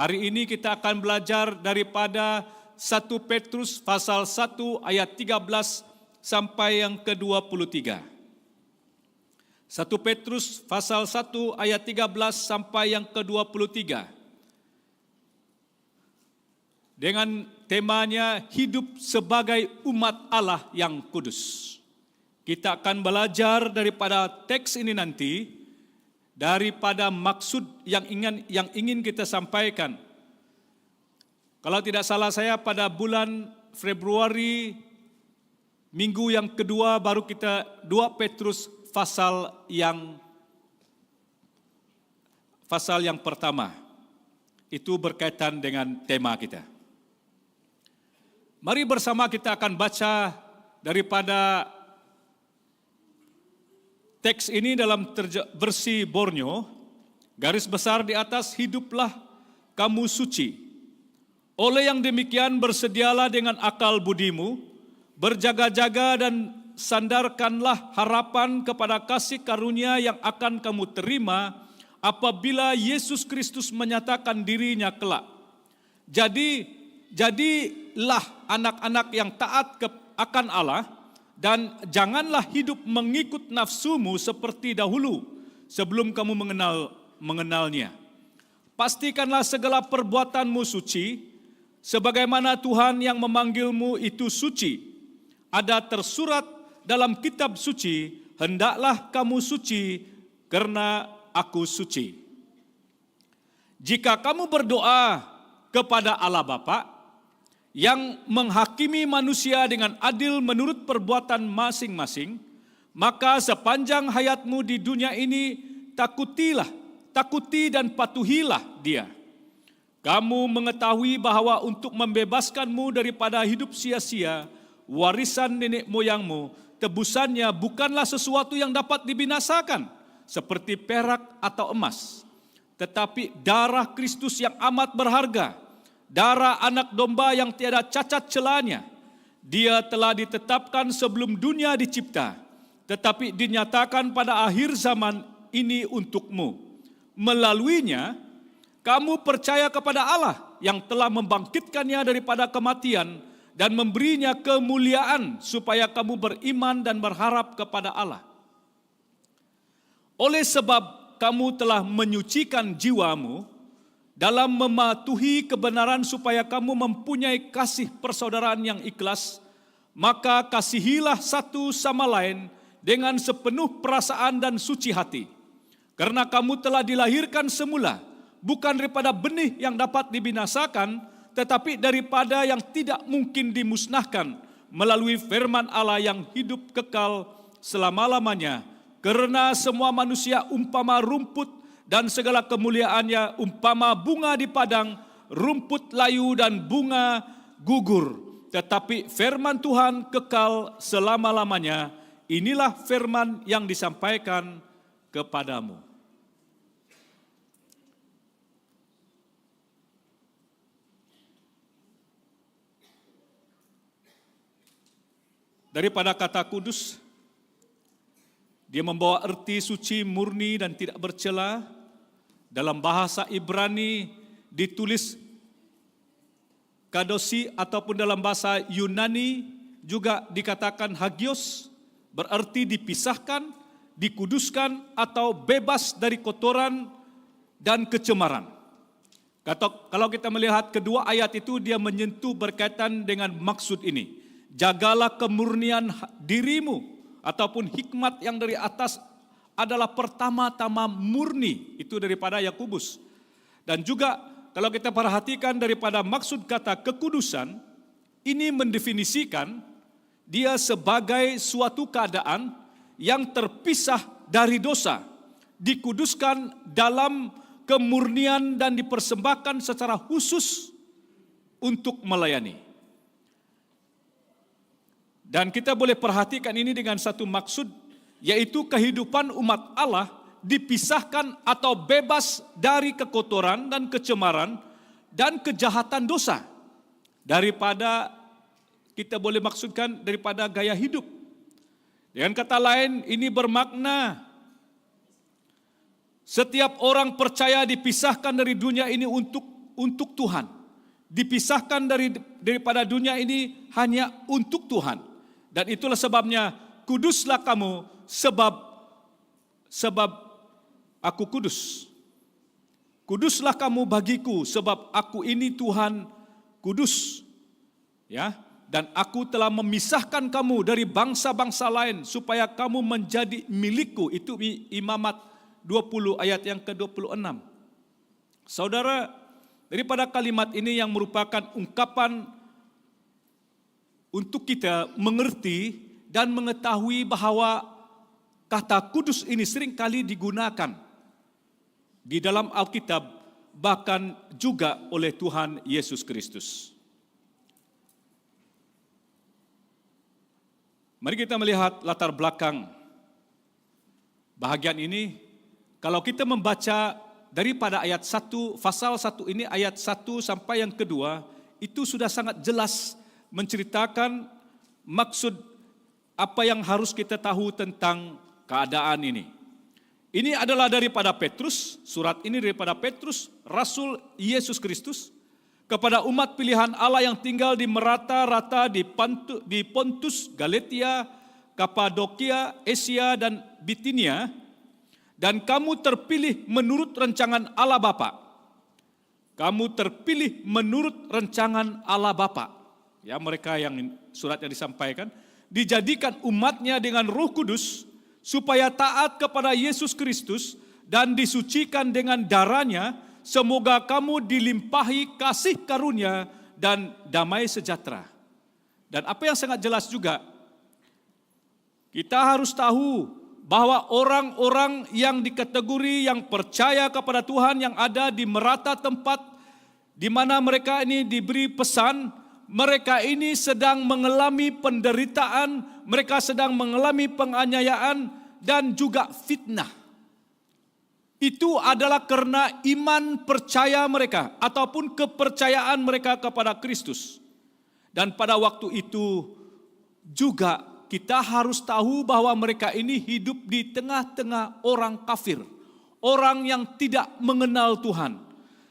Hari ini kita akan belajar daripada 1 Petrus pasal 1 ayat 13 sampai yang ke-23. 1 Petrus pasal 1 ayat 13 sampai yang ke-23. Dengan temanya hidup sebagai umat Allah yang kudus. Kita akan belajar daripada teks ini nanti, daripada maksud yang ingin kita sampaikan. Kalau tidak salah saya pada bulan Februari, minggu yang kedua baru kita 2 Petrus pasal yang pertama. Itu berkaitan dengan tema kita. Mari bersama kita akan baca daripada teks ini dalam versi Borneo, garis besar di atas, hiduplah kamu suci. Oleh yang demikian bersedialah dengan akal budimu, berjaga-jaga dan sandarkanlah harapan kepada kasih karunia yang akan kamu terima apabila Yesus Kristus menyatakan dirinya kelak. Jadilah anak-anak yang taat akan Allah, dan janganlah hidup mengikut nafsumu seperti dahulu sebelum kamu mengenalnya. Pastikanlah segala perbuatanmu suci, sebagaimana Tuhan yang memanggilmu itu suci. Ada tersurat dalam kitab suci, hendaklah kamu suci karena aku suci. Jika kamu berdoa kepada Allah Bapa, yang menghakimi manusia dengan adil menurut perbuatan masing-masing, maka sepanjang hayatmu di dunia ini takuti dan patuhilah Dia. Kamu mengetahui bahwa untuk membebaskanmu daripada hidup sia-sia, warisan nenek moyangmu, tebusannya bukanlah sesuatu yang dapat dibinasakan, seperti perak atau emas, tetapi darah Kristus yang amat berharga, darah anak domba yang tiada cacat celanya. Dia telah ditetapkan sebelum dunia dicipta, tetapi dinyatakan pada akhir zaman ini untukmu. Melaluinya, kamu percaya kepada Allah yang telah membangkitkannya daripada kematian dan memberinya kemuliaan supaya kamu beriman dan berharap kepada Allah. Oleh sebab kamu telah menyucikan jiwamu dalam mematuhi kebenaran supaya kamu mempunyai kasih persaudaraan yang ikhlas, maka kasihilah satu sama lain dengan sepenuh perasaan dan suci hati. Karena kamu telah dilahirkan semula, bukan daripada benih yang dapat dibinasakan, tetapi daripada yang tidak mungkin dimusnahkan, melalui firman Allah yang hidup kekal selama-lamanya. Karena semua manusia umpama rumput, dan segala kemuliaannya umpama bunga di padang, rumput layu dan bunga gugur. Tetapi firman Tuhan kekal selama-lamanya. Inilah firman yang disampaikan kepadamu. Daripada kata kudus, dia membawa arti suci, murni dan tidak bercela. Dalam bahasa Ibrani ditulis kadosi, ataupun dalam bahasa Yunani juga dikatakan hagios, berarti dipisahkan, dikuduskan atau bebas dari kotoran dan kecemaran. Kalau kita melihat kedua ayat itu, dia menyentuh berkaitan dengan maksud ini. Jagalah kemurnian dirimu, ataupun hikmat yang dari atas adalah pertama-tama murni, itu daripada Yakobus. Dan juga kalau kita perhatikan daripada maksud kata kekudusan, ini mendefinisikan dia sebagai suatu keadaan yang terpisah dari dosa, dikuduskan dalam kemurnian dan dipersembahkan secara khusus untuk melayani. Dan kita boleh perhatikan ini dengan satu maksud, yaitu kehidupan umat Allah dipisahkan atau bebas dari kekotoran dan kecemaran dan kejahatan dosa. Daripada, kita boleh maksudkan daripada gaya hidup. Dengan kata lain, ini bermakna setiap orang percaya dipisahkan dari dunia ini untuk Tuhan. Dipisahkan daripada dunia ini hanya untuk Tuhan. Dan itulah sebabnya kuduslah kamu sebab aku kudus. Kuduslah kamu bagiku sebab aku ini Tuhan kudus. Ya, dan aku telah memisahkan kamu dari bangsa-bangsa lain supaya kamu menjadi milikku. Itu Imamat 20 ayat yang ke-26. Saudara, daripada kalimat ini yang merupakan ungkapan untuk kita mengerti dan mengetahui bahwa kata kudus ini seringkali digunakan di dalam Alkitab, bahkan juga oleh Tuhan Yesus Kristus. Mari kita melihat latar belakang bahagian ini. Kalau kita membaca daripada ayat 1, pasal 1 ini, ayat 1 sampai yang kedua, itu sudah sangat jelas menceritakan maksud apa yang harus kita tahu tentang keadaan ini. Ini adalah daripada Petrus, surat ini daripada Petrus, Rasul Yesus Kristus, kepada umat pilihan Allah yang tinggal di merata-rata di Pontus, Galatia, Kapadokia, Asia, dan Bitinia, dan kamu terpilih menurut rancangan Allah Bapa. Kamu terpilih menurut rancangan Allah Bapa. Ya, mereka yang suratnya disampaikan, dijadikan umatnya dengan Roh Kudus, supaya taat kepada Yesus Kristus dan disucikan dengan darahnya. Semoga kamu dilimpahi kasih karunia dan damai sejahtera. Dan apa yang sangat jelas juga, kita harus tahu bahwa orang-orang yang dikategori yang percaya kepada Tuhan yang ada di merata tempat di mana mereka ini diberi pesan, mereka ini sedang mengalami penderitaan, mereka sedang mengalami penganiayaan dan juga fitnah. Itu adalah karena iman percaya mereka ataupun kepercayaan mereka kepada Kristus. Dan pada waktu itu juga kita harus tahu bahwa mereka ini hidup di tengah-tengah orang kafir, orang yang tidak mengenal Tuhan.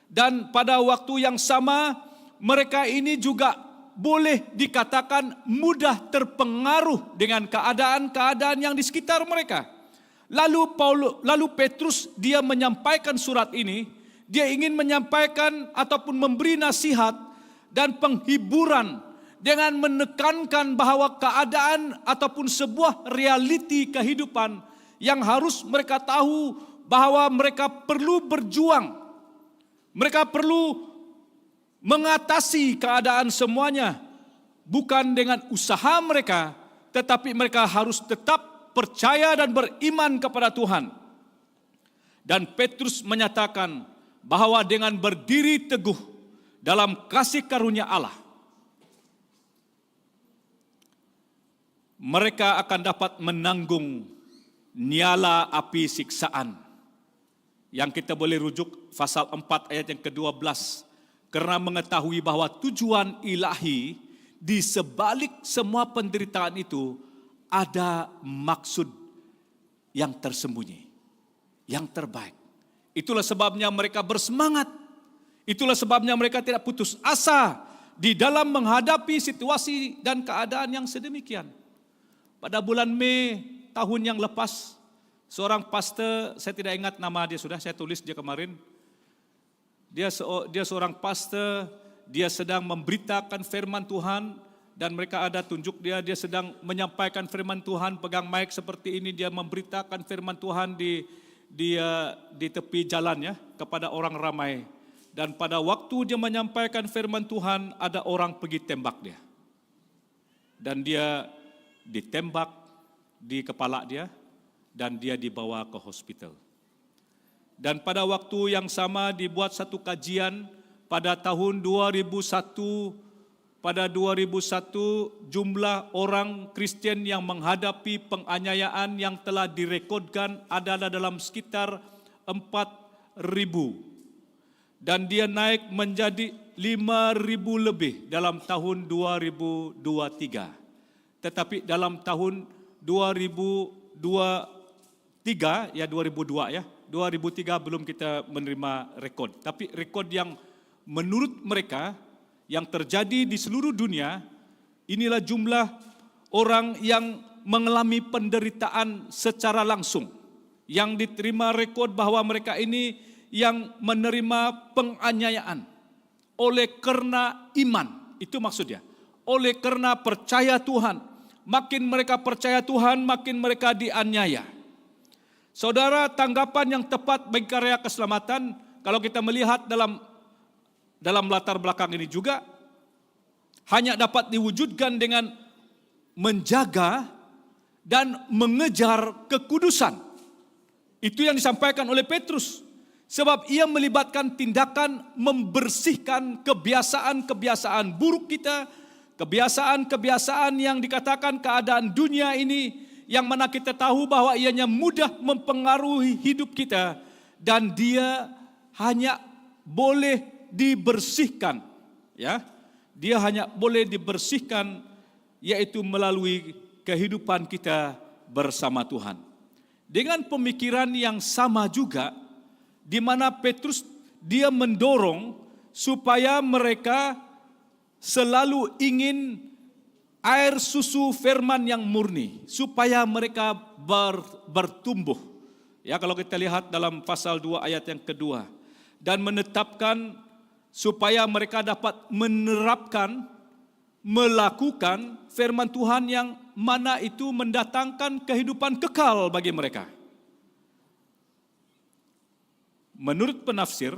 Dan pada waktu yang sama mereka ini juga boleh dikatakan mudah terpengaruh dengan keadaan-keadaan yang di sekitar mereka. Lalu Petrus dia menyampaikan surat ini, dia ingin menyampaikan ataupun memberi nasihat dan penghiburan dengan menekankan bahwa keadaan ataupun sebuah realiti kehidupan yang harus mereka tahu bahwa mereka perlu berjuang. Mereka perlu mengatasi keadaan semuanya bukan dengan usaha mereka, tetapi mereka harus tetap percaya dan beriman kepada Tuhan. Dan Petrus menyatakan bahwa dengan berdiri teguh dalam kasih karunia Allah, mereka akan dapat menanggung nyala api siksaan. Yang kita boleh rujuk pasal 4 ayat yang ke-12. Karena mengetahui bahwa tujuan ilahi di sebalik semua penderitaan itu ada maksud yang tersembunyi, yang terbaik. Itulah sebabnya mereka bersemangat. Itulah sebabnya mereka tidak putus asa di dalam menghadapi situasi dan keadaan yang sedemikian. Pada bulan Mei tahun yang lepas, seorang pastor, saya tidak ingat nama dia, sudah saya tulis dia kemarin. Dia seorang pastor, dia sedang memberitakan firman Tuhan. Dan mereka ada tunjuk dia sedang menyampaikan firman Tuhan, pegang mic seperti ini, dia memberitakan firman Tuhan di tepi jalan ya, kepada orang ramai. Dan pada waktu dia menyampaikan firman Tuhan, ada orang pergi tembak dia. Dan dia ditembak di kepala dia, dan dia dibawa ke hospital. Dan pada waktu yang sama dibuat satu kajian pada tahun 2001. Pada 2001 jumlah orang Kristen yang menghadapi penganiayaan yang telah direkodkan adalah dalam sekitar 4.000. Dan dia naik menjadi 5.000 lebih dalam tahun 2023. Tetapi dalam tahun 2003 belum kita menerima rekod. Tapi rekod yang menurut mereka yang terjadi di seluruh dunia, inilah jumlah orang yang mengalami penderitaan secara langsung, yang diterima rekod bahwa mereka ini yang menerima penganiayaan oleh karena iman. Itu maksudnya, oleh karena percaya Tuhan. Makin mereka percaya Tuhan, makin mereka dianiaya. Saudara, tanggapan yang tepat bagi karya keselamatan, kalau kita melihat dalam latar belakang ini juga, hanya dapat diwujudkan dengan menjaga dan mengejar kekudusan. Itu yang disampaikan oleh Petrus. Sebab ia melibatkan tindakan membersihkan kebiasaan-kebiasaan buruk kita, kebiasaan-kebiasaan yang dikatakan keadaan dunia ini, yang mana kita tahu bahwa ianya mudah mempengaruhi hidup kita, dan dia hanya boleh dibersihkan, ya. Dia hanya boleh dibersihkan yaitu melalui kehidupan kita bersama Tuhan. Dengan pemikiran yang sama juga, di mana Petrus dia mendorong supaya mereka selalu ingin air susu firman yang murni, supaya mereka bertumbuh. Ya, kalau kita lihat dalam pasal 2 ayat yang kedua, dan menetapkan supaya mereka dapat menerapkan, melakukan firman Tuhan yang mana itu mendatangkan kehidupan kekal bagi mereka. Menurut penafsir,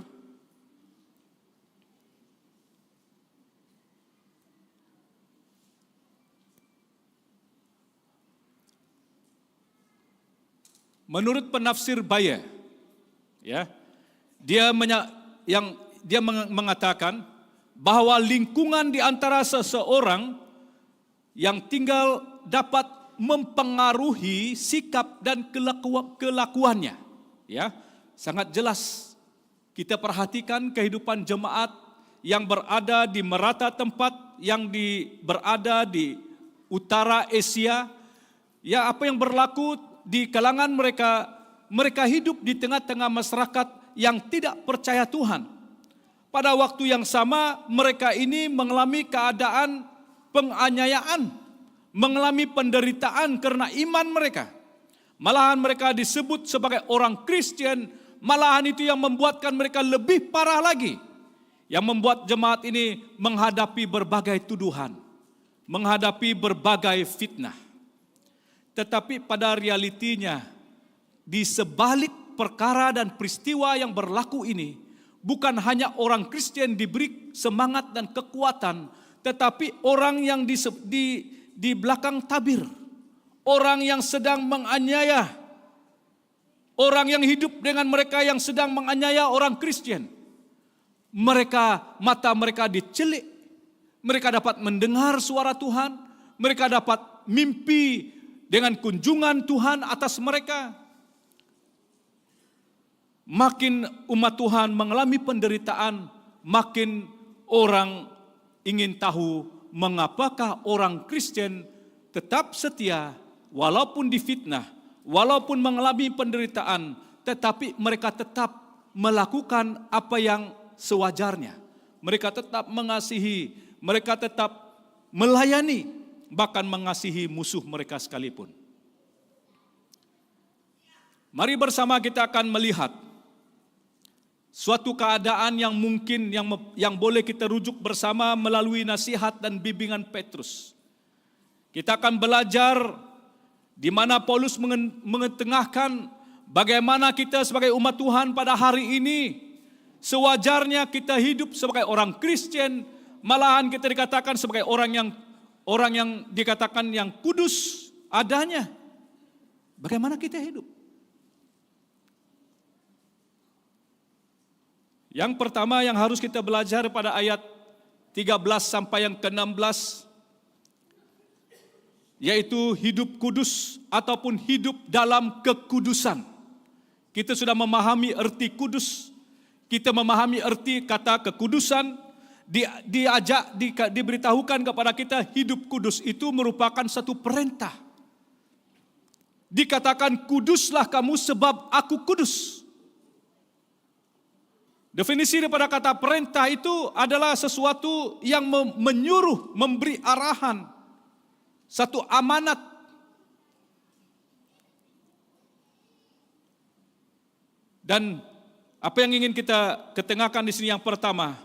Baye, ya, dia mengatakan bahwa lingkungan di antara seseorang yang tinggal dapat mempengaruhi sikap dan kelakuannya. Ya, sangat jelas kita perhatikan kehidupan jemaat yang berada di merata tempat, yang berada di utara Asia. Ya, apa yang berlaku di kalangan mereka, mereka hidup di tengah-tengah masyarakat yang tidak percaya Tuhan. Pada waktu yang sama, mereka ini mengalami keadaan penganiayaan, mengalami penderitaan karena iman mereka. Malahan mereka disebut sebagai orang Kristen, malahan itu yang membuatkan mereka lebih parah lagi. Yang membuat jemaat ini menghadapi berbagai tuduhan, menghadapi berbagai fitnah. Tetapi pada realitinya, di sebalik perkara dan peristiwa yang berlaku ini, bukan hanya orang Kristen diberi semangat dan kekuatan, tetapi orang yang di belakang tabir, orang yang sedang menganiaya, orang yang hidup dengan mereka yang sedang menganiaya orang Kristen. Mata mereka dicelik, mereka dapat mendengar suara Tuhan, mereka dapat mimpi dengan kunjungan Tuhan atas mereka. Makin umat Tuhan mengalami penderitaan, makin orang ingin tahu mengapakah orang Kristen tetap setia walaupun difitnah, walaupun mengalami penderitaan, tetapi mereka tetap melakukan apa yang sewajarnya. Mereka tetap mengasihi, mereka tetap melayani, bahkan mengasihi musuh mereka sekalipun. Mari bersama kita akan melihat suatu keadaan yang mungkin yang boleh kita rujuk bersama melalui nasihat dan bimbingan Petrus. Kita akan belajar di mana Paulus mengetengahkan bagaimana kita sebagai umat Tuhan pada hari ini sewajarnya kita hidup sebagai orang Kristen, malahan kita dikatakan sebagai orang yang dikatakan yang kudus adanya. Bagaimana kita hidup? Yang pertama yang harus kita belajar pada ayat 13 sampai yang ke-16, yaitu hidup kudus ataupun hidup dalam kekudusan. Kita sudah memahami arti kudus, kita memahami arti kata kekudusan, diberitahukan kepada kita hidup kudus itu merupakan satu perintah. Dikatakan kuduslah kamu sebab aku kudus. Definisi daripada kata perintah itu adalah sesuatu yang menyuruh, memberi arahan, satu amanat. Dan apa yang ingin kita ketengahkan di sini yang pertama,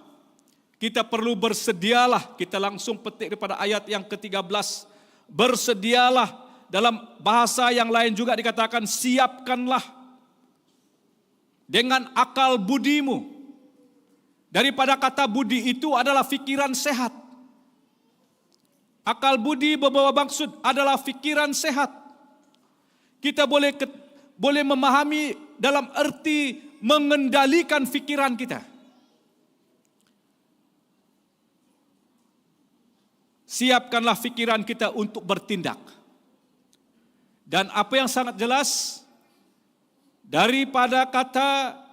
kita perlu bersedialah, kita langsung petik daripada ayat yang ke-13, bersedialah, dalam bahasa yang lain juga dikatakan siapkanlah dengan akal budimu. Daripada kata budi itu adalah fikiran sehat. Akal budi membawa maksud adalah fikiran sehat. Kita boleh memahami dalam arti mengendalikan fikiran kita. Siapkanlah fikiran kita untuk bertindak. Dan apa yang sangat jelas daripada kata,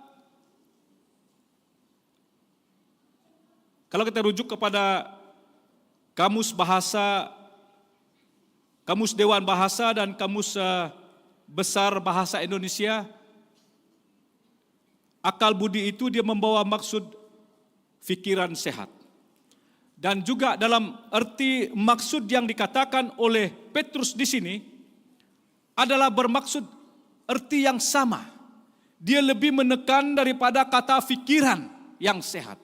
kalau kita rujuk kepada kamus bahasa, kamus Dewan Bahasa dan kamus besar bahasa Indonesia, akal budi itu dia membawa maksud fikiran sehat. Dan juga dalam arti maksud yang dikatakan oleh Petrus di sini adalah bermaksud arti yang sama. Dia lebih menekan daripada kata fikiran yang sehat.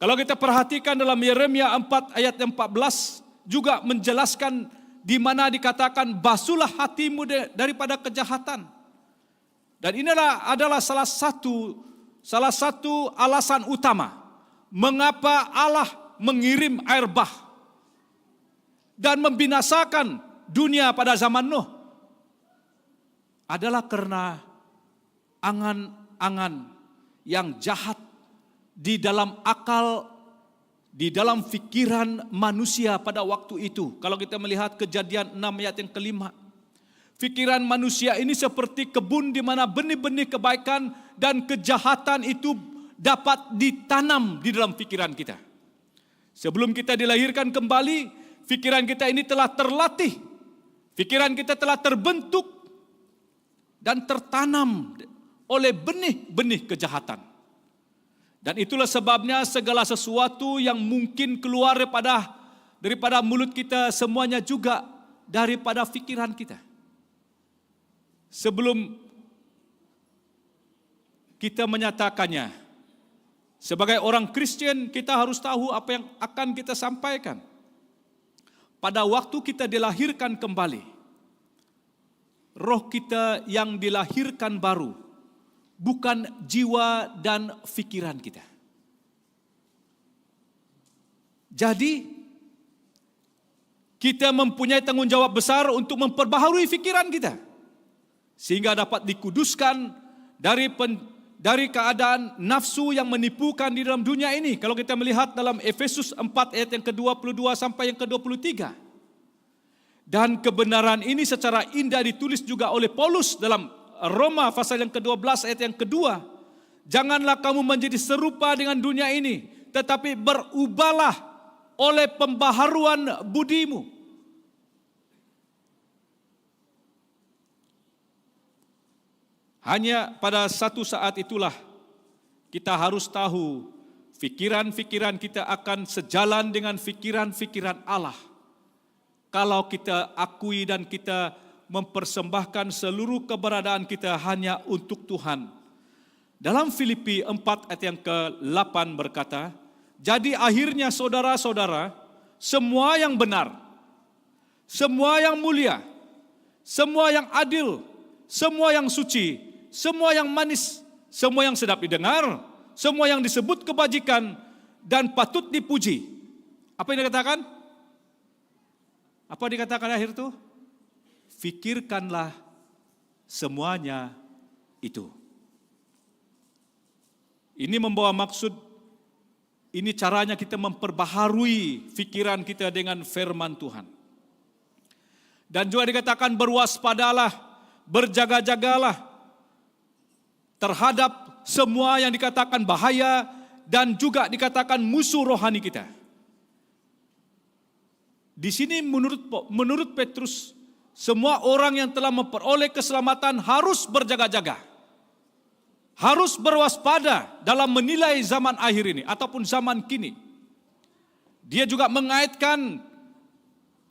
Kalau kita perhatikan dalam Yeremia 4 ayat 14 juga menjelaskan di mana dikatakan basuhlah hatimu daripada kejahatan. Dan inilah adalah salah satu alasan utama mengapa Allah mengirim air bah dan membinasakan dunia pada zaman Nuh. Adalah karena angan-angan yang jahat di dalam akal, di dalam fikiran manusia pada waktu itu. Kalau kita melihat Kejadian 6 ayat yang ke-5. Fikiran manusia ini seperti kebun di mana benih-benih kebaikan dan kejahatan itu dapat ditanam di dalam pikiran kita. Sebelum kita dilahirkan kembali, pikiran kita ini telah terlatih. Pikiran kita telah terbentuk dan tertanam oleh benih-benih kejahatan. Dan itulah sebabnya segala sesuatu yang mungkin keluar daripada mulut kita semuanya juga daripada fikiran kita. Sebelum kita menyatakannya, sebagai orang Kristen kita harus tahu apa yang akan kita sampaikan. Pada waktu kita dilahirkan kembali, roh kita yang dilahirkan baru, bukan jiwa dan fikiran kita. Jadi, kita mempunyai tanggung jawab besar untuk memperbaharui fikiran kita. Sehingga dapat dikuduskan dari keadaan nafsu yang menipukan di dalam dunia ini. Kalau kita melihat dalam Efesus 4 ayat yang ke-22 sampai yang ke-23. Dan kebenaran ini secara indah ditulis juga oleh Paulus dalam Roma pasal yang ke-12 ayat yang kedua. Janganlah kamu menjadi serupa dengan dunia ini, tetapi berubahlah oleh pembaharuan budimu. Hanya pada satu saat itulah kita harus tahu fikiran-fikiran kita akan sejalan dengan fikiran-fikiran Allah. Kalau kita akui dan kita mempersembahkan seluruh keberadaan kita hanya untuk Tuhan. Dalam Filipi 4 ayat yang ke-8 berkata, jadi akhirnya saudara-saudara, semua yang benar, semua yang mulia, semua yang adil, semua yang suci, semua yang manis, semua yang sedap didengar, semua yang disebut kebajikan dan patut dipuji. Apa yang dikatakan? Apa dikatakan akhir itu? Fikirkanlah semuanya itu. Ini membawa maksud, ini caranya kita memperbaharui fikiran kita dengan firman Tuhan. Dan juga dikatakan berwaspadalah, berjaga-jagalah terhadap semua yang dikatakan bahaya dan juga dikatakan musuh rohani kita. Di sini menurut Petrus, semua orang yang telah memperoleh keselamatan harus berjaga-jaga. harus berwaspada dalam menilai zaman akhir ini ataupun zaman kini. Dia juga mengaitkan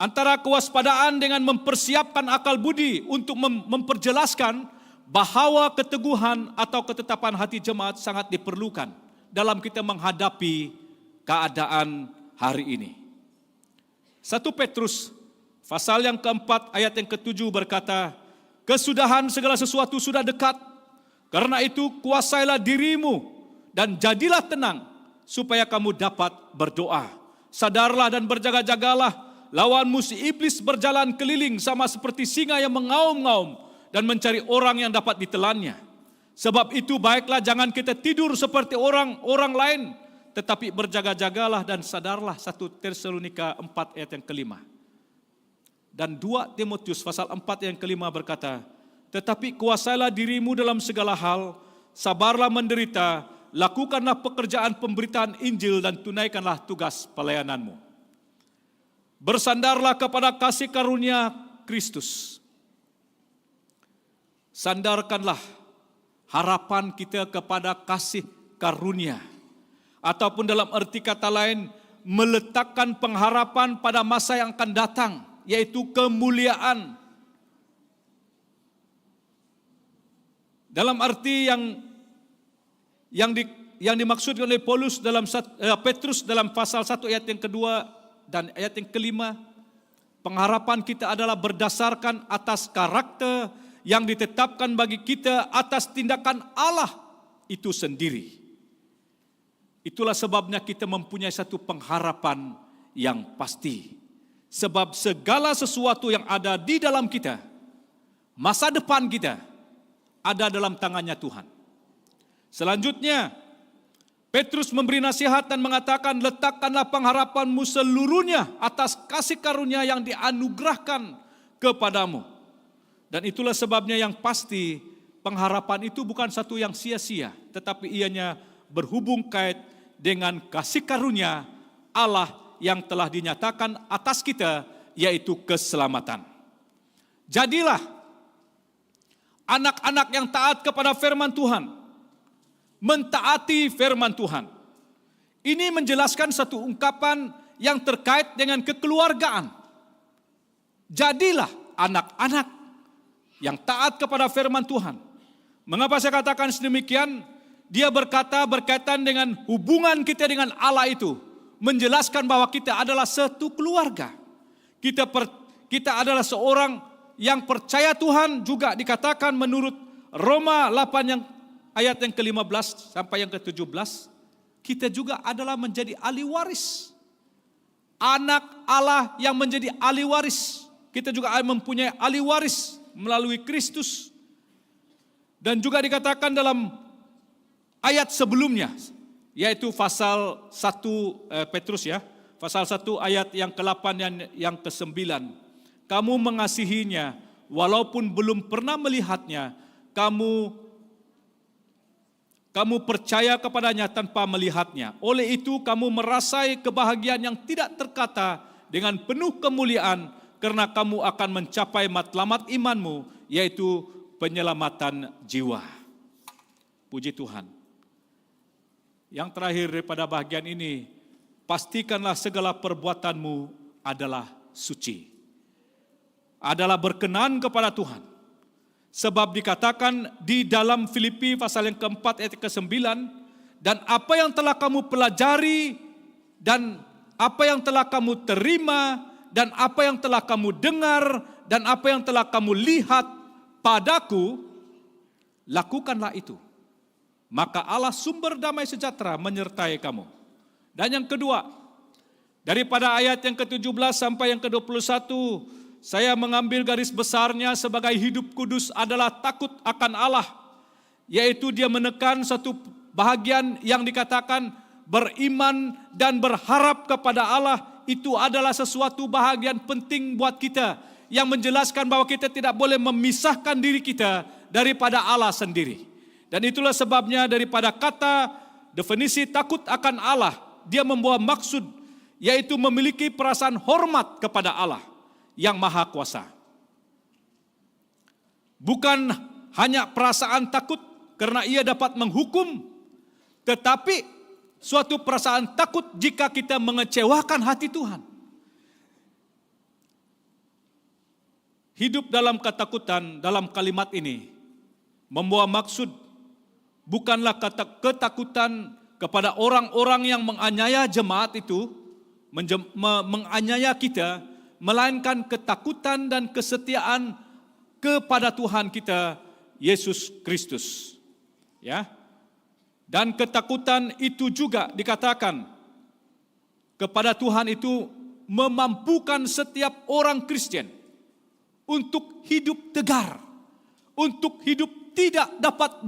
antara kewaspadaan dengan mempersiapkan akal budi untuk memperjelaskan bahwa keteguhan atau ketetapan hati jemaat sangat diperlukan dalam kita menghadapi keadaan hari ini. 1 Petrus pasal yang keempat ayat yang ketujuh berkata, kesudahan segala sesuatu sudah dekat, karena itu kuasailah dirimu dan jadilah tenang supaya kamu dapat berdoa. Sadarlah dan berjaga-jagalah, lawanmu si iblis berjalan keliling sama seperti singa yang mengaum-ngaum dan mencari orang yang dapat ditelannya. Sebab itu baiklah jangan kita tidur seperti orang lain, tetapi berjaga-jagalah dan sadarlah. 1 Tesalonika 4 ayat yang kelima. Dan 2 Timotius pasal 4 yang kelima berkata, tetapi kuasailah dirimu dalam segala hal, sabarlah menderita, lakukanlah pekerjaan pemberitaan Injil dan tunaikanlah tugas pelayananmu. Bersandarlah kepada kasih karunia Kristus. Sandarkanlah harapan kita kepada kasih karunia. Ataupun dalam arti kata lain, meletakkan pengharapan pada masa yang akan datang, yaitu kemuliaan. Dalam arti yang dimaksudkan oleh Paulus dalam Petrus dalam pasal 1 ayat yang kedua dan ayat yang kelima, pengharapan kita adalah berdasarkan atas karakter yang ditetapkan bagi kita atas tindakan Allah itu sendiri. Itulah sebabnya kita mempunyai satu pengharapan yang pasti. Sebab segala sesuatu yang ada di dalam kita, masa depan kita, ada dalam tangannya Tuhan. Selanjutnya, Petrus memberi nasihat dan mengatakan, letakkanlah pengharapanmu seluruhnya atas kasih karunia yang dianugerahkan kepadamu. Dan itulah sebabnya yang pasti, pengharapan itu bukan satu yang sia-sia, tetapi ianya berhubung kait dengan kasih karunia Allah yang telah dinyatakan atas kita, yaitu keselamatan. Jadilah anak-anak yang taat kepada firman Tuhan, mentaati firman Tuhan. Ini menjelaskan satu ungkapan yang terkait dengan kekeluargaan. Jadilah anak-anak yang taat kepada firman Tuhan. Mengapa saya katakan sedemikian? Dia berkata berkaitan dengan hubungan kita dengan Allah itu, menjelaskan bahwa kita adalah satu keluarga. Kita adalah seorang yang percaya Tuhan, juga dikatakan menurut Roma 8 ayat yang ke-15 sampai yang ke-17, kita juga adalah menjadi ahli waris. Anak Allah yang menjadi ahli waris. Kita juga mempunyai ahli waris melalui Kristus. Dan juga dikatakan dalam ayat sebelumnya, yaitu pasal 1 Petrus ya, pasal 1 ayat yang ke-8 dan yang ke-9. Kamu mengasihinya walaupun belum pernah melihatnya, kamu percaya kepadanya tanpa melihatnya. Oleh itu kamu merasai kebahagiaan yang tidak terkata dengan penuh kemuliaan, karena kamu akan mencapai matlamat imanmu, yaitu penyelamatan jiwa. Puji Tuhan. Yang terakhir daripada bahagian ini, pastikanlah segala perbuatanmu adalah suci. Adalah berkenan kepada Tuhan. Sebab dikatakan di dalam Filipi pasal yang keempat ayat ke-9, dan apa yang telah kamu pelajari, dan apa yang telah kamu terima, dan apa yang telah kamu dengar, dan apa yang telah kamu lihat padaku, lakukanlah itu. Maka Allah sumber damai sejahtera menyertai kamu. Dan yang kedua, daripada ayat yang ke-17 sampai yang ke-21, saya mengambil garis besarnya sebagai hidup kudus adalah takut akan Allah. Yaitu dia menekan satu bahagian yang dikatakan beriman dan berharap kepada Allah. Itu adalah sesuatu bahagian penting buat kita, yang menjelaskan bahwa kita tidak boleh memisahkan diri kita daripada Allah sendiri. Dan itulah sebabnya daripada kata definisi takut akan Allah, dia membawa maksud, yaitu memiliki perasaan hormat kepada Allah yang Maha Kuasa. Bukan hanya perasaan takut, karena ia dapat menghukum, tetapi suatu perasaan takut jika kita mengecewakan hati Tuhan. Hidup dalam ketakutan dalam kalimat ini membawa maksud bukanlah ketakutan kepada orang-orang yang menganiaya jemaat itu, menganiaya kita, melainkan ketakutan dan kesetiaan kepada Tuhan kita Yesus Kristus. Ya. Dan ketakutan itu juga dikatakan kepada Tuhan itu memampukan setiap orang Kristen untuk hidup tegar, untuk hidup tidak dapat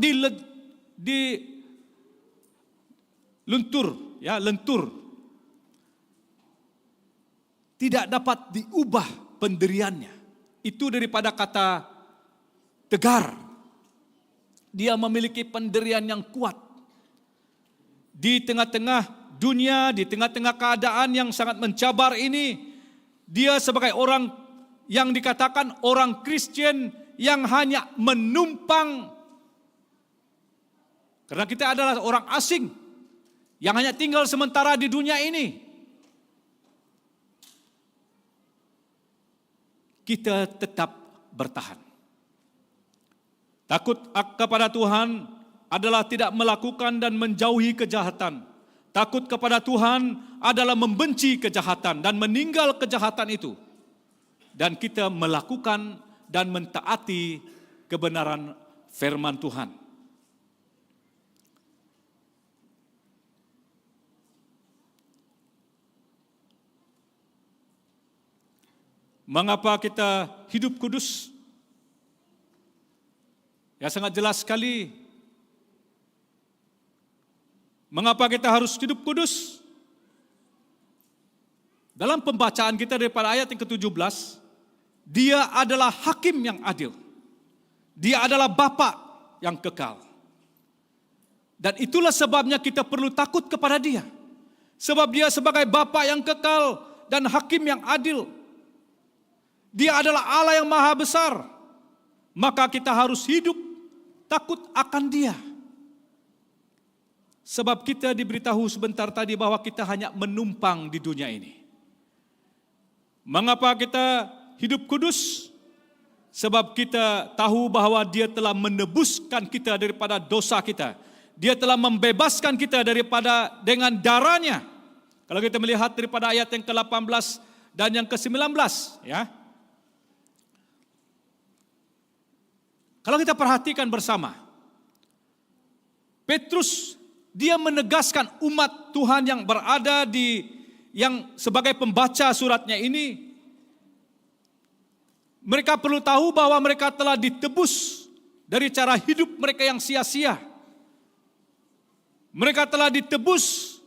lentur, tidak dapat diubah pendiriannya. Itu daripada kata tegar. Dia memiliki pendirian yang kuat. Di tengah-tengah dunia, di tengah-tengah keadaan yang sangat mencabar ini, dia sebagai orang yang dikatakan orang Kristen yang hanya menumpang, karena kita adalah orang asing yang hanya tinggal sementara di dunia ini. Kita tetap bertahan. Takut kepada Tuhan adalah tidak melakukan dan menjauhi kejahatan. Takut kepada Tuhan adalah membenci kejahatan dan meninggal kejahatan itu. Dan kita melakukan dan mentaati kebenaran firman Tuhan. Mengapa kita hidup kudus? Ya, sangat jelas sekali. Mengapa kita harus hidup kudus? Dalam pembacaan kita daripada ayat yang ke-17, Dia adalah hakim yang adil. Dia adalah Bapa yang kekal. Dan itulah sebabnya kita perlu takut kepada Dia. Sebab Dia sebagai Bapa yang kekal dan hakim yang adil. Dia adalah Allah yang maha besar. Maka kita harus hidup takut akan Dia. Sebab kita diberitahu sebentar tadi bahwa kita hanya menumpang di dunia ini. Mengapa kita hidup kudus? Sebab kita tahu bahwa Dia telah menebuskan kita daripada dosa kita. Dia telah membebaskan kita daripada dengan darahnya. Kalau kita melihat daripada ayat yang ke-18 dan yang ke-19, ya. Kalau kita perhatikan bersama, Petrus dia menegaskan umat Tuhan yang berada yang sebagai pembaca suratnya ini, mereka perlu tahu bahwa mereka telah ditebus dari cara hidup mereka yang sia-sia. Mereka telah ditebus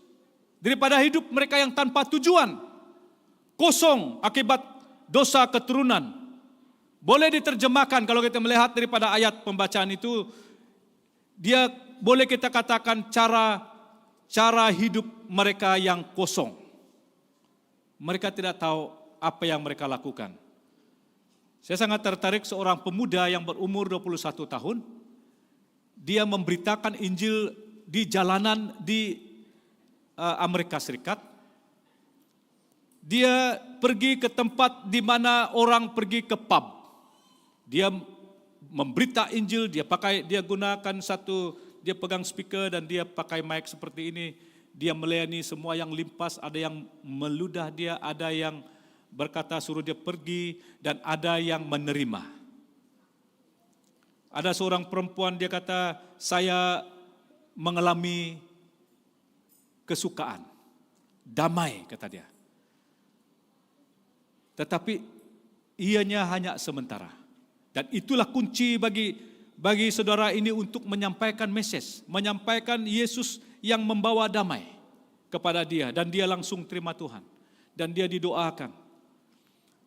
daripada hidup mereka yang tanpa tujuan, kosong akibat dosa keturunan. Boleh diterjemahkan kalau kita melihat daripada ayat pembacaan itu, dia boleh kita katakan cara hidup mereka yang kosong. Mereka tidak tahu apa yang mereka lakukan. Saya sangat tertarik seorang pemuda yang berumur 21 tahun. Dia memberitakan Injil di jalanan di Amerika Serikat. Dia pergi ke tempat di mana orang pergi ke pub. Dia memberita Injil, dia gunakan dia pegang speaker dan dia pakai mic seperti ini. Dia melayani semua yang limpas, ada yang meludah dia, ada yang berkata suruh dia pergi, dan ada yang menerima. Ada seorang perempuan, dia kata, saya mengalami kesukaan, damai, kata dia. Tetapi ianya hanya sementara. Dan itulah kunci bagi saudara ini untuk menyampaikan message, menyampaikan Yesus yang membawa damai kepada dia, dan dia langsung terima Tuhan, dan dia didoakan.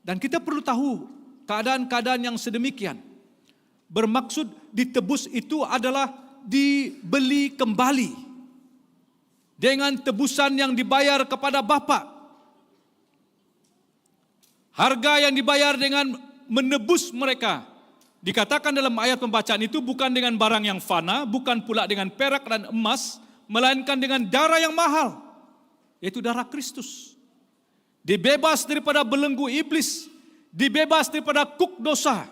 Dan kita perlu tahu keadaan-keadaan yang sedemikian. Bermaksud ditebus itu adalah dibeli kembali dengan tebusan yang dibayar kepada Bapa. Harga yang dibayar dengan menebus mereka Dikatakan dalam ayat pembacaan itu bukan dengan barang yang fana, bukan pula dengan perak dan emas, melainkan dengan darah yang mahal, yaitu darah Kristus. Dibebas daripada belenggu iblis, dibebas daripada kuk dosa.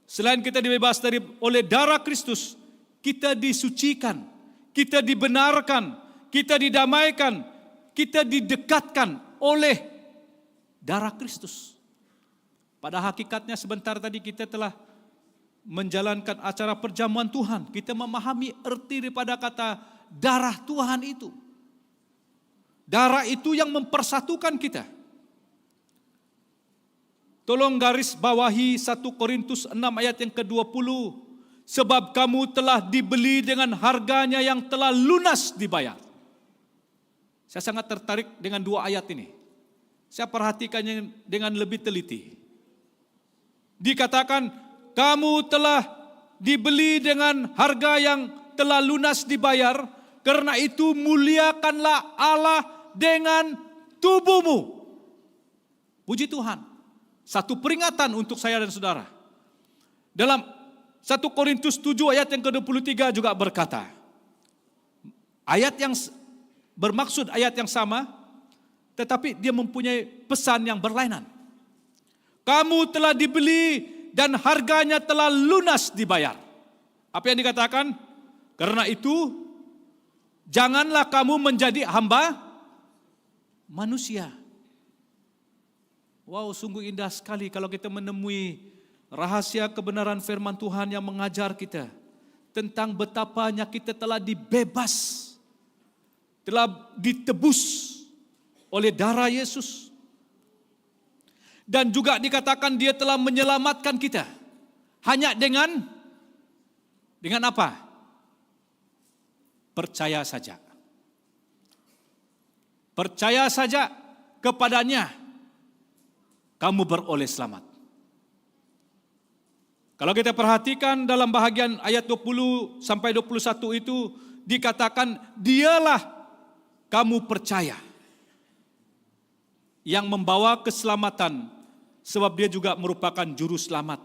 Selain kita dibebas oleh darah Kristus, kita disucikan, kita dibenarkan, kita didamaikan, kita didekatkan oleh darah Kristus. Pada hakikatnya sebentar tadi kita telah menjalankan acara perjamuan Tuhan. Kita memahami arti daripada kata darah Tuhan itu. Darah itu yang mempersatukan kita. Tolong garis bawahi 1 Korintus 6 ayat yang ke-20. Sebab kamu telah dibeli dengan harganya yang telah lunas dibayar. Saya sangat tertarik dengan dua ayat ini. Saya perhatikannya dengan lebih teliti. Dikatakan, kamu telah dibeli dengan harga yang telah lunas dibayar, karena itu muliakanlah Allah dengan tubuhmu. Puji Tuhan. Satu peringatan untuk saya dan saudara. Dalam 1 Korintus 7 ayat yang ke-23 juga berkata, ayat yang bermaksud ayat yang sama, tetapi dia mempunyai pesan yang berlainan. Kamu telah dibeli dan harganya telah lunas dibayar. Apa yang dikatakan? Karena itu, janganlah kamu menjadi hamba manusia. Wow, sungguh indah sekali kalau kita menemui rahasia kebenaran firman Tuhan yang mengajar kita tentang betapanya kita telah dibebas, telah ditebus oleh darah Yesus. Dan juga dikatakan dia telah menyelamatkan kita. Hanya dengan apa? Percaya saja. Percaya saja kepadanya, kamu beroleh selamat. Kalau kita perhatikan dalam bahagian ayat 20 sampai 21 itu, dikatakan dialah kamu percaya yang membawa keselamatan, sebab dia juga merupakan juru selamat.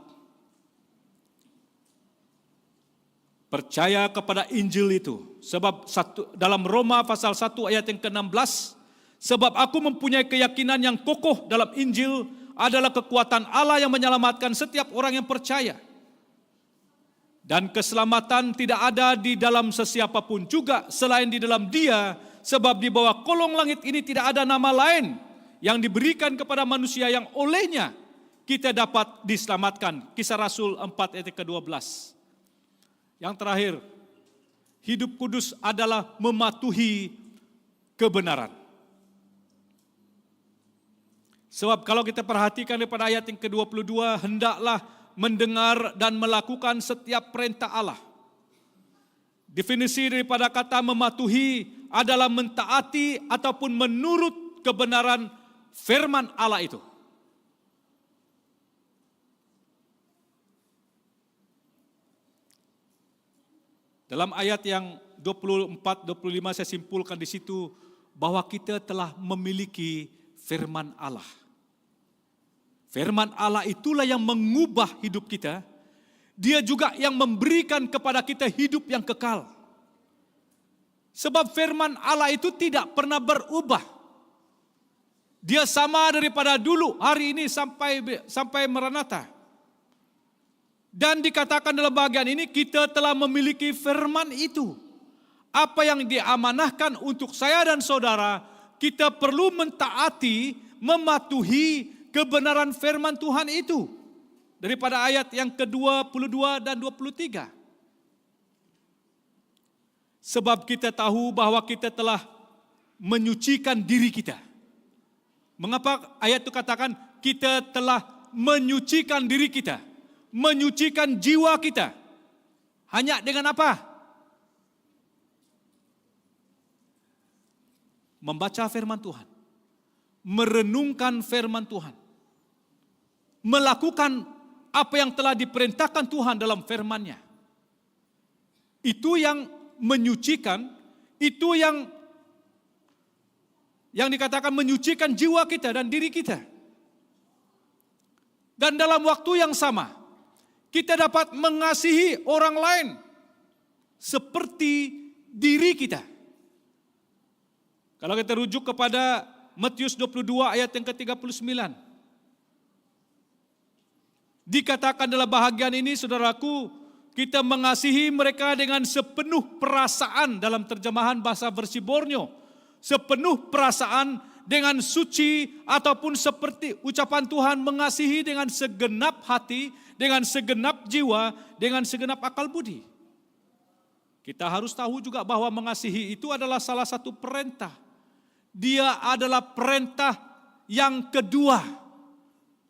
Percaya kepada Injil itu. Sebab dalam Roma pasal 1 ayat yang ke-16, sebab aku mempunyai keyakinan yang kokoh dalam Injil adalah kekuatan Allah yang menyelamatkan setiap orang yang percaya. Dan keselamatan tidak ada di dalam sesiapa pun juga selain di dalam Dia, sebab di bawah kolong langit ini tidak ada nama lain yang diberikan kepada manusia yang olehnya kita dapat diselamatkan. Kisah Rasul 4 ayat ke-12. Yang terakhir, hidup kudus adalah mematuhi kebenaran. Sebab kalau kita perhatikan daripada ayat yang ke-22, hendaklah mendengar dan melakukan setiap perintah Allah. Definisi daripada kata mematuhi adalah mentaati ataupun menurut kebenaran firman Allah itu. Dalam ayat yang 24-25 saya simpulkan di situ bahwa kita telah memiliki firman Allah. Firman Allah itulah yang mengubah hidup kita. Dia juga yang memberikan kepada kita hidup yang kekal. Sebab firman Allah itu tidak pernah berubah. Dia sama daripada dulu, hari ini sampai Maranatha. Dan dikatakan dalam bagian ini kita telah memiliki firman itu. Apa yang diamanahkan untuk saya dan saudara, kita perlu mentaati, mematuhi kebenaran firman Tuhan itu. Daripada ayat yang ke-22 dan 23. Sebab kita tahu bahwa kita telah menyucikan diri kita. Mengapa ayat itu katakan kita telah menyucikan diri kita? Menyucikan jiwa kita. Hanya dengan apa? Membaca firman Tuhan. Merenungkan firman Tuhan. Melakukan apa yang telah diperintahkan Tuhan dalam firman-Nya. Itu yang menyucikan, itu yang dikatakan menyucikan jiwa kita dan diri kita. Dan dalam waktu yang sama, kita dapat mengasihi orang lain seperti diri kita. Kalau kita rujuk kepada Matius 22 ayat yang ke-39. Dikatakan dalam bahagian ini, saudaraku, kita mengasihi mereka dengan sepenuh perasaan, dalam terjemahan bahasa versi Borneo. Sepenuh perasaan, dengan suci, ataupun seperti ucapan Tuhan, mengasihi dengan segenap hati, dengan segenap jiwa, dengan segenap akal budi. Kita harus tahu juga bahwa mengasihi itu adalah salah satu perintah. Dia adalah perintah yang kedua.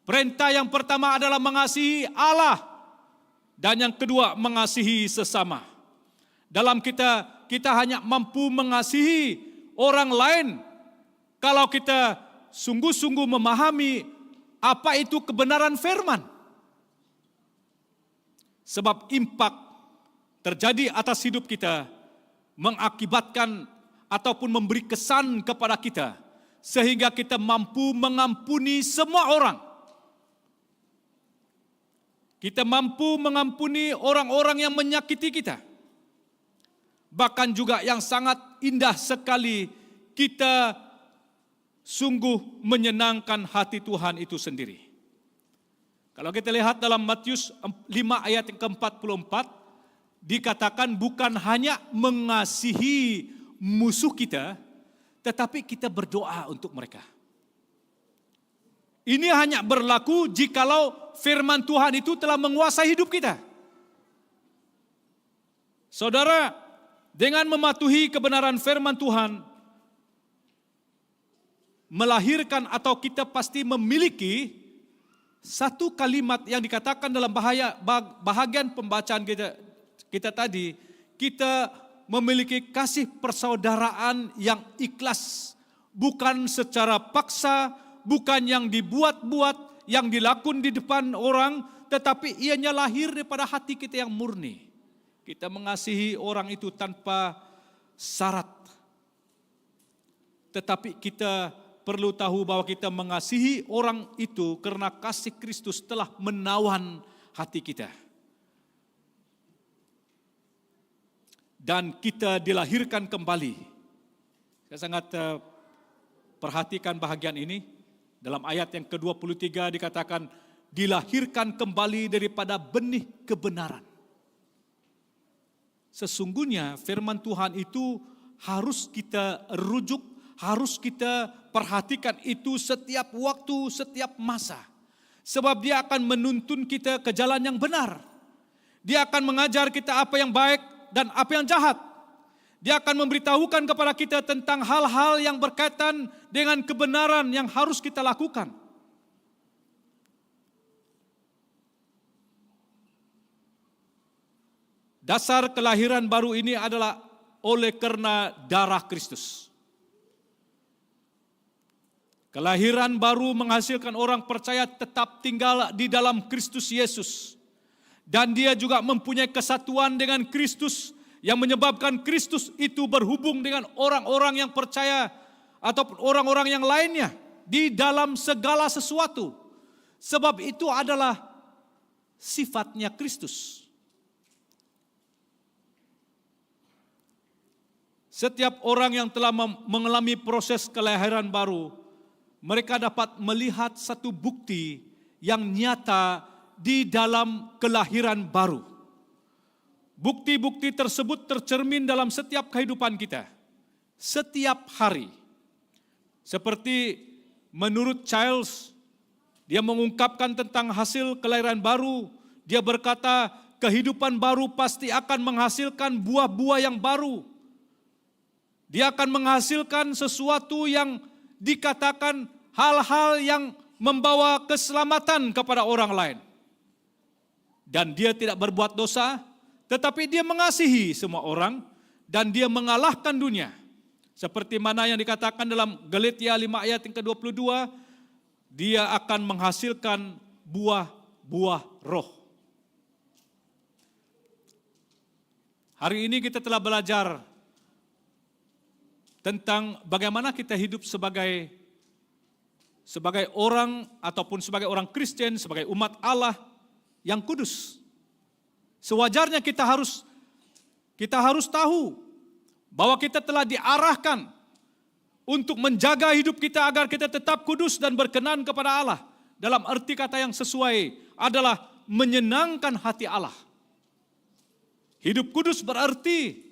Perintah yang pertama adalah mengasihi Allah, dan yang kedua mengasihi sesama. Dalam kita hanya mampu mengasihi orang lain kalau kita sungguh-sungguh memahami apa itu kebenaran firman. Sebab impak terjadi atas hidup kita mengakibatkan ataupun memberi kesan kepada kita sehingga kita mampu mengampuni semua orang. Kita mampu mengampuni orang-orang yang menyakiti kita. Bahkan juga yang sangat indah sekali, kita sungguh menyenangkan hati Tuhan itu sendiri. Kalau kita lihat dalam Matius 5 ayat yang ke-44, dikatakan bukan hanya mengasihi musuh kita, tetapi kita berdoa untuk mereka. Ini hanya berlaku jikalau firman Tuhan itu telah menguasai hidup kita. Saudara, dengan mematuhi kebenaran firman Tuhan, melahirkan atau kita pasti memiliki satu kalimat yang dikatakan dalam bahagian pembacaan kita tadi, kita memiliki kasih persaudaraan yang ikhlas, bukan secara paksa, bukan yang dibuat-buat, yang dilakukan di depan orang, tetapi ianya lahir daripada hati kita yang murni. Kita mengasihi orang itu tanpa syarat. Tetapi kita perlu tahu bahwa kita mengasihi orang itu karena kasih Kristus telah menawan hati kita. Dan kita dilahirkan kembali. Saya sangat perhatikan bahagian ini. Dalam ayat yang ke-23 dikatakan, dilahirkan kembali daripada benih kebenaran. Sesungguhnya firman Tuhan itu harus kita rujuk, harus kita perhatikan itu setiap waktu, setiap masa. Sebab dia akan menuntun kita ke jalan yang benar. Dia akan mengajar kita apa yang baik dan apa yang jahat. Dia akan memberitahukan kepada kita tentang hal-hal yang berkaitan dengan kebenaran yang harus kita lakukan. Dasar kelahiran baru ini adalah oleh karena darah Kristus. Kelahiran baru menghasilkan orang percaya tetap tinggal di dalam Kristus Yesus. Dan dia juga mempunyai kesatuan dengan Kristus yang menyebabkan Kristus itu berhubung dengan orang-orang yang percaya ataupun orang-orang yang lainnya di dalam segala sesuatu. Sebab itu adalah sifatnya Kristus. Setiap orang yang telah mengalami proses kelahiran baru, mereka dapat melihat satu bukti yang nyata di dalam kelahiran baru. Bukti-bukti tersebut tercermin dalam setiap kehidupan kita, setiap hari. Seperti menurut Childs, dia mengungkapkan tentang hasil kelahiran baru. Dia berkata, kehidupan baru pasti akan menghasilkan buah-buah yang baru. Dia akan menghasilkan sesuatu yang dikatakan hal-hal yang membawa keselamatan kepada orang lain. Dan dia tidak berbuat dosa, tetapi dia mengasihi semua orang dan dia mengalahkan dunia. Seperti mana yang dikatakan dalam Galatia 5 ayat yang ke-22, dia akan menghasilkan buah-buah roh. Hari ini kita telah belajar tentang bagaimana kita hidup sebagai orang ataupun sebagai orang Kristen, sebagai umat Allah yang kudus. Sewajarnya kita harus tahu bahwa kita telah diarahkan untuk menjaga hidup kita agar kita tetap kudus dan berkenan kepada Allah. Dalam arti kata yang sesuai adalah menyenangkan hati Allah. Hidup kudus berarti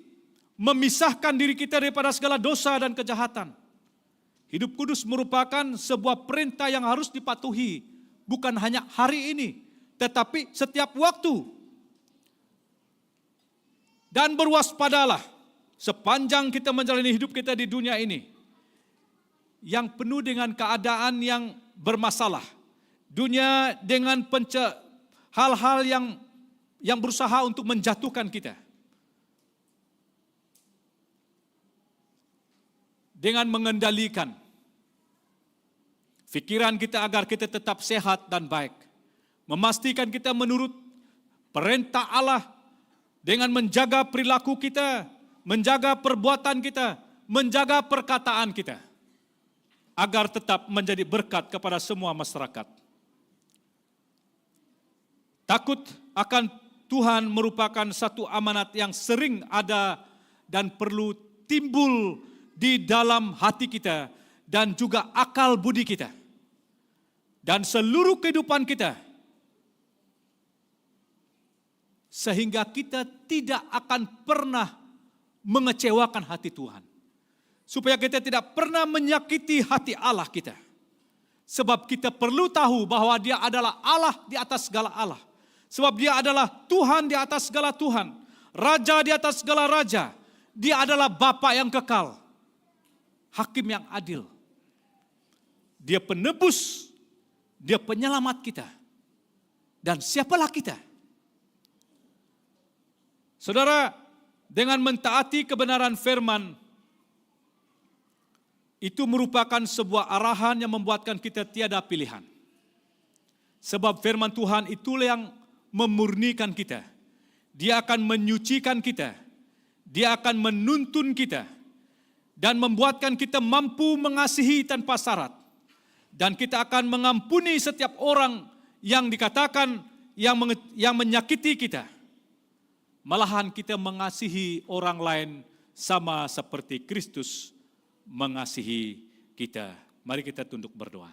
memisahkan diri kita daripada segala dosa dan kejahatan. Hidup kudus merupakan sebuah perintah yang harus dipatuhi, bukan hanya hari ini, tetapi setiap waktu. Dan berwaspadalah sepanjang kita menjalani hidup kita di dunia ini, yang penuh dengan keadaan yang bermasalah. Dunia dengan hal-hal yang berusaha untuk menjatuhkan kita. Dengan mengendalikan pikiran kita agar kita tetap sehat dan baik. Memastikan kita menurut perintah Allah dengan menjaga perilaku kita, menjaga perbuatan kita, menjaga perkataan kita, agar tetap menjadi berkat kepada semua masyarakat. Takut akan Tuhan merupakan satu amanat yang sering ada dan perlu timbul di dalam hati kita dan juga akal budi kita. Dan seluruh kehidupan kita. Sehingga kita tidak akan pernah mengecewakan hati Tuhan. Supaya kita tidak pernah menyakiti hati Allah kita. Sebab kita perlu tahu bahwa Dia adalah Allah di atas segala Allah. Sebab Dia adalah Tuhan di atas segala Tuhan. Raja di atas segala raja. Dia adalah Bapa yang kekal. Hakim yang adil. Dia penebus. Dia penyelamat kita. Dan siapalah kita? Saudara, dengan mentaati kebenaran firman, itu merupakan sebuah arahan yang membuatkan kita tiada pilihan. Sebab firman Tuhan itulah yang memurnikan kita. Dia akan menyucikan kita. Dia akan menuntun kita. Dan membuatkan kita mampu mengasihi tanpa syarat. Dan kita akan mengampuni setiap orang yang dikatakan yang menyakiti kita. Malahan kita mengasihi orang lain sama seperti Kristus mengasihi kita. Mari kita tunduk berdoa.